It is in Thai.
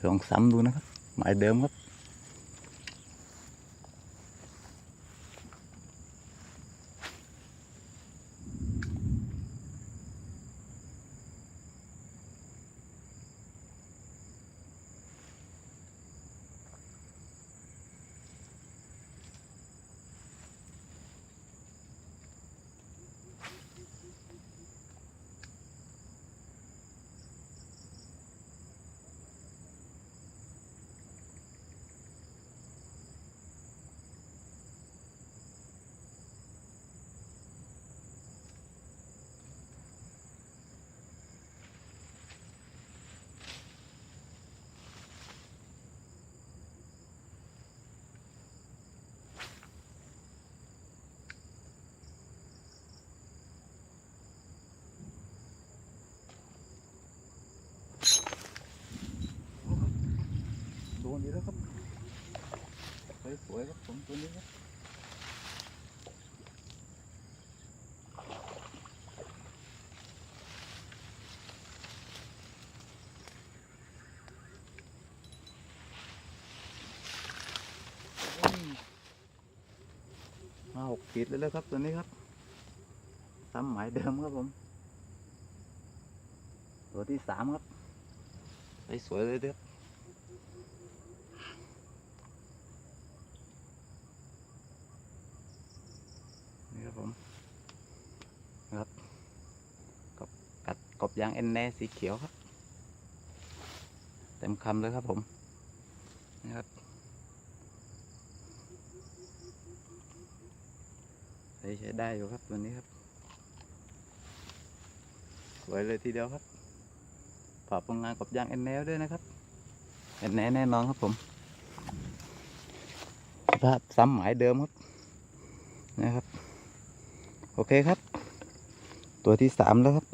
ลองซ้ำดูนะครับหมายเดิมครับโดนดีแล้วครับสวยๆครับผมตัวนี้ครับมา6 ขีดเลยแล้วครับตัวนี้ครับซ้ำหมายเดิมครับผมตัวที่3ครับสวยเลยเด้อนี่ครับผมครับกัดกบยางเอ็นแน่สีเขียวครับเต็มคำเลยครับผมนี่ครับใช้ได้อยู่ครับตัวนี้ครับสวยเลยทีเดียวครับฝากผลงานกบยางเอ็นแนด้วยนะครับเอ็นแนแน่นอนครับผมสภาพซ้ำหมายเดิมครับนะครับโอเคครับตัวที่3แล้วครับ